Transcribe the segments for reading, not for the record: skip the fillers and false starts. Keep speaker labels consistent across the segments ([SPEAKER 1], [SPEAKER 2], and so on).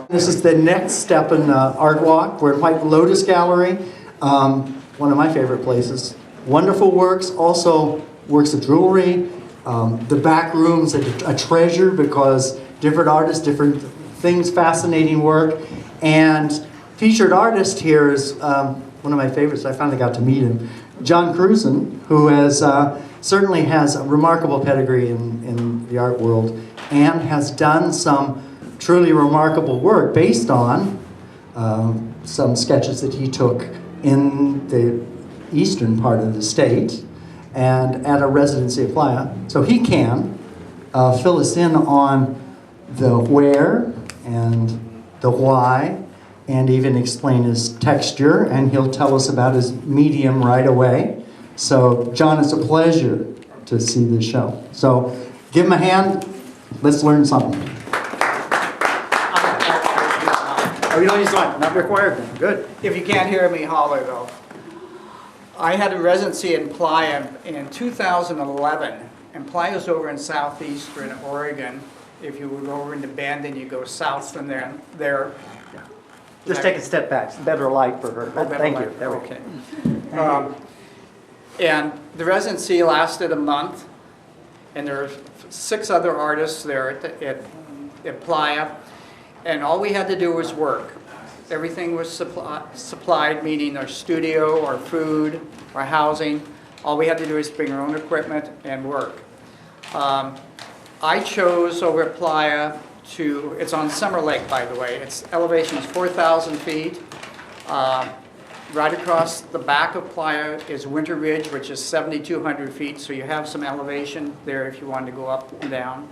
[SPEAKER 1] This is the next step in ARTWALK. We're in White Lotus Gallery, one of my favorite places. Wonderful works, also works of jewelry. The back room's a treasure because different artists, different things, fascinating work. And featured artist here is one of my favorites. I finally got to meet him, Jon Cruson, who has certainly has a remarkable pedigree in the art world and has done some truly remarkable work based on some sketches that he took in the eastern part of the state and at a residency at Playa. So he can fill us in on the where and the why, and even explain his texture, and he'll tell us about his medium right away. So, Jon, it's a pleasure to see this show. So, give him a hand. Let's learn something. Oh, you don't use one. Not required then. Good.
[SPEAKER 2] If you can't hear me, holler though. I had a residency in Playa in 2011, and Playa's over in southeastern Oregon. If you would go over into Bend and you go south from there.
[SPEAKER 1] Just take a step back. It's better light for her. Thank you. There we go.
[SPEAKER 2] And the residency lasted a month, and there were 6 other artists there at Playa, and all we had to do was work. Everything was supplied, meaning our studio, our food, our housing. All we had to do is bring our own equipment and work. I chose over at Playa it's on Summer Lake, by the way. Its elevation is 4,000 feet. Right across the back of Playa is Winter Ridge, which is 7,200 feet, so you have some elevation there if you wanted to go up and down.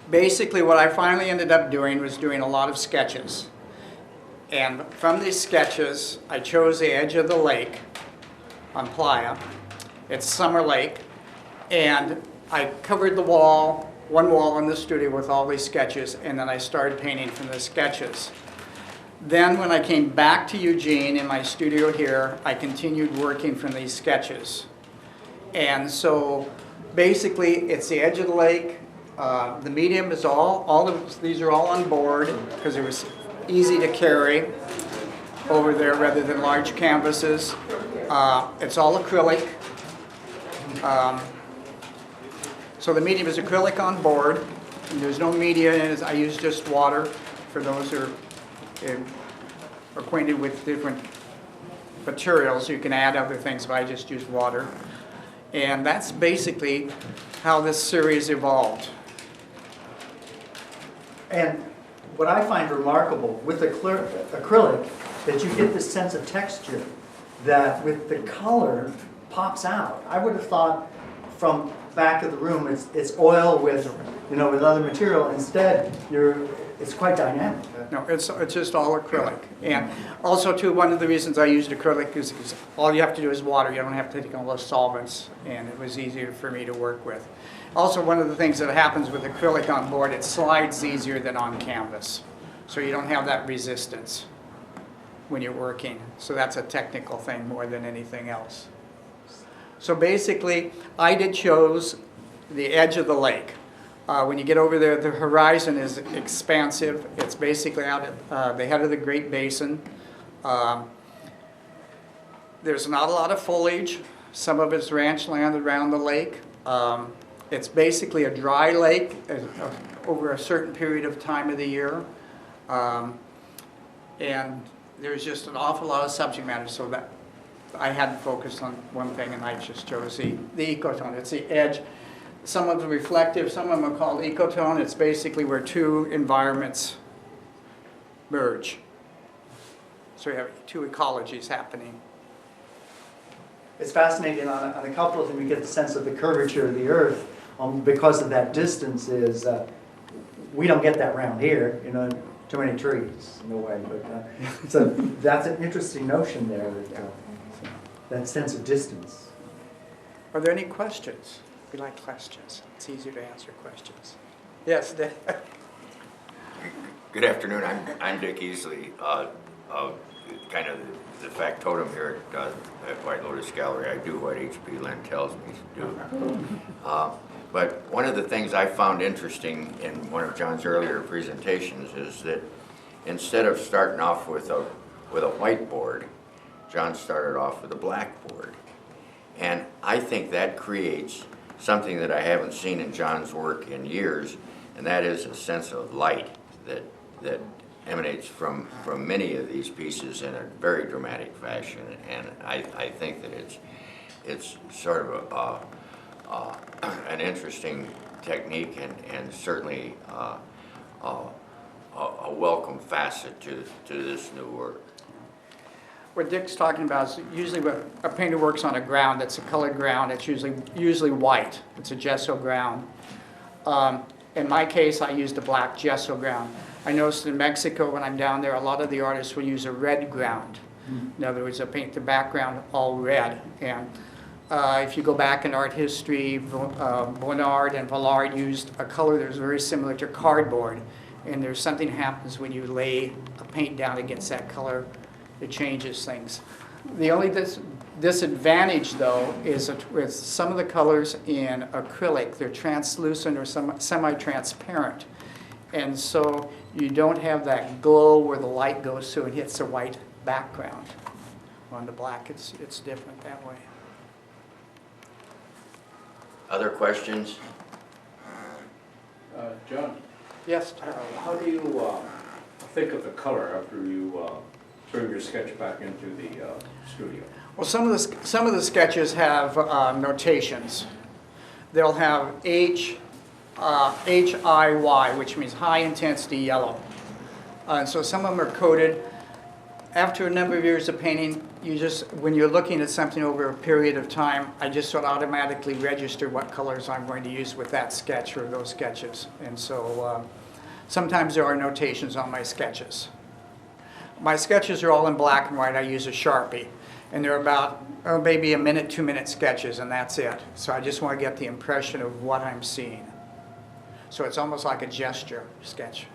[SPEAKER 2] Basically, what I finally ended up doing was doing a lot of sketches. And from these sketches, I chose the edge of the lake on Playa. It's Summer Lake. And I covered the wall, one wall in the studio with all these sketches, and then I started painting from the sketches. Then when I came back to Eugene in my studio here, I continued working from these sketches. And so basically it's the edge of the lake. The medium is these are all on board because it was easy to carry over there rather than large canvases. It's all acrylic. So the medium is acrylic on board, and there's no media in it. I use just water for those who are acquainted with different materials. You can add other things, but I just use water. And that's basically how this series evolved.
[SPEAKER 1] And what I find remarkable with acrylic, that you get this sense of texture that with the color pops out. I would have thought from back of the room it's oil with with other material. Instead, it's quite dynamic.
[SPEAKER 2] No, it's just all acrylic. And also too, one of the reasons I used acrylic is all you have to do is water. You don't have to take all those solvents, and it was easier for me to work with. Also, one of the things that happens with acrylic on board, it slides easier than on canvas. So you don't have that resistance when you're working. So that's a technical thing more than anything else. So basically, I chose the edge of the lake. When you get over there, the horizon is expansive. It's basically out at the head of the Great Basin. There's not a lot of foliage. Some of it's ranch land around the lake. It's basically a dry lake over a certain period of time of the year. And there's just an awful lot of subject matter, so that I had to focus on one thing, and I just chose the ecotone. It's the edge. Some of them reflective, some of them are called ecotone. It's basically where 2 environments merge. So you have 2 ecologies happening.
[SPEAKER 1] It's fascinating on a couple of them. You get the sense of the curvature of the Earth because of that distance. We don't get that around here. Too many trees, no way. But so that's an interesting notion there. That sense of distance.
[SPEAKER 2] Are there any questions? We like questions. It's easier to answer questions. Yes, Dick.
[SPEAKER 3] Good afternoon. I'm Dick Easley. kind of the factotum here at White Lotus Gallery. I do what H.P. Lynn tells me to do. But one of the things I found interesting in one of John's earlier presentations is that instead of starting off with a whiteboard, John started off with a blackboard. And I think that creates something that I haven't seen in John's work in years, and that is a sense of light that emanates from many of these pieces in a very dramatic fashion. And I think that it's sort of an interesting technique and certainly a welcome facet to this new work.
[SPEAKER 2] What Dick's talking about is usually when a painter works on a ground that's a colored ground, it's usually white. It's a gesso ground. In my case, I used a black gesso ground. I noticed in Mexico when I'm down there, a lot of the artists will use a red ground. In other words, they'll paint the background all red. And if you go back in art history, Bonnard and Vallard used a color that was very similar to cardboard. And there's something happens when you lay a paint down against that color. It changes things. The only disadvantage, though, is with some of the colors in acrylic, they're translucent or semi-transparent. And so you don't have that glow where the light goes through and hits the white background. On the black, it's different that way.
[SPEAKER 3] Other questions?
[SPEAKER 4] John,
[SPEAKER 2] Yes?
[SPEAKER 4] how do you think of the color after you turn your sketch back into the studio?
[SPEAKER 2] Well, some of the sketches have notations. They'll have HIY, which means high intensity yellow. And so some of them are coded. After a number of years of painting, when you're looking at something over a period of time, I just sort of automatically register what colors I'm going to use with that sketch or those sketches. And so sometimes there are notations on my sketches. My sketches are all in black and white. I use a Sharpie. And they're about maybe a minute, 2-minute sketches, and that's it. So I just want to get the impression of what I'm seeing. So it's almost like a gesture sketch.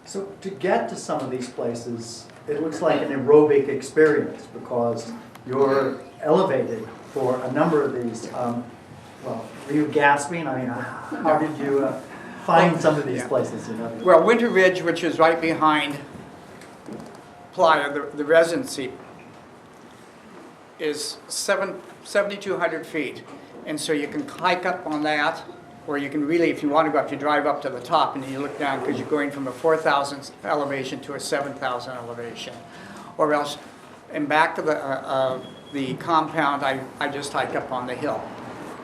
[SPEAKER 1] So to get to some of these places, it looks like an aerobic experience because you're elevated for a number of these. Well, were you gasping? I mean, how did you find some of these places?
[SPEAKER 2] Well, Winter Ridge, which is right behind Playa, the residency, is 7,200 feet. And so you can hike up on that, or you can really, if you want to go up, you drive up to the top and you look down because you're going from a 4,000 elevation to a 7,000 elevation. Or else, and back to the compound, I just hike up on the hill.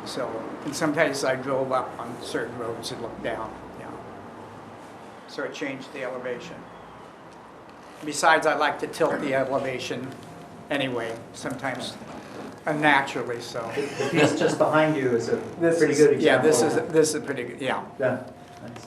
[SPEAKER 2] So, and sometimes I drove up on certain roads and looked down. Yeah. So it changed the elevation. Besides, I like to tilt the elevation anyway, sometimes unnaturally so.
[SPEAKER 1] The piece just behind you is a pretty good example.
[SPEAKER 2] Yeah, this is pretty good, yeah.
[SPEAKER 1] Yeah, nice.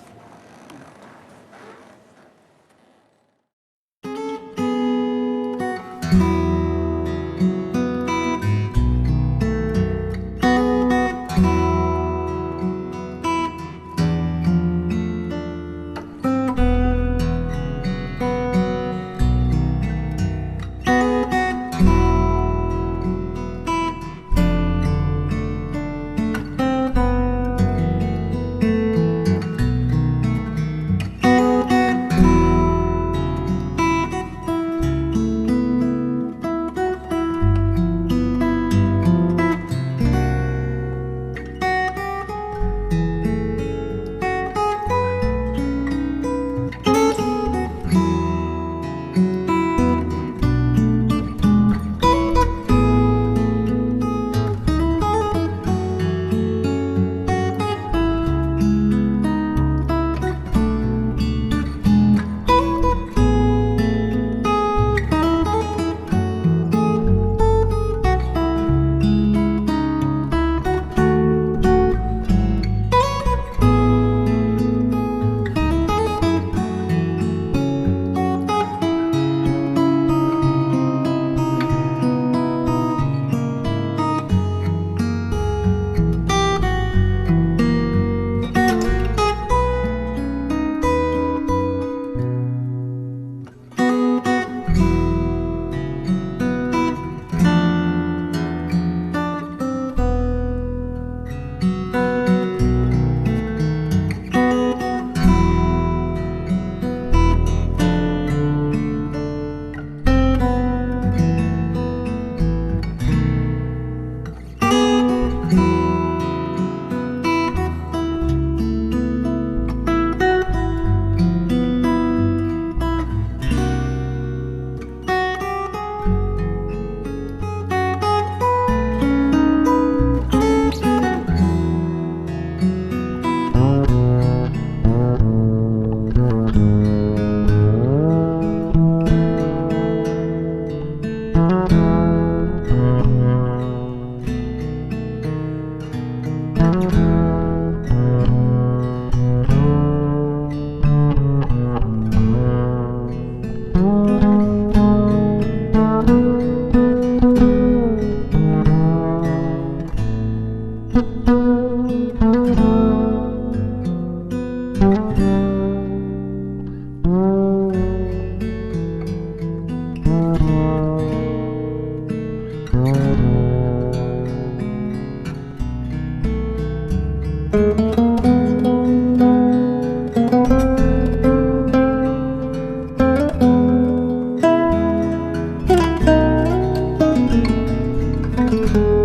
[SPEAKER 1] you.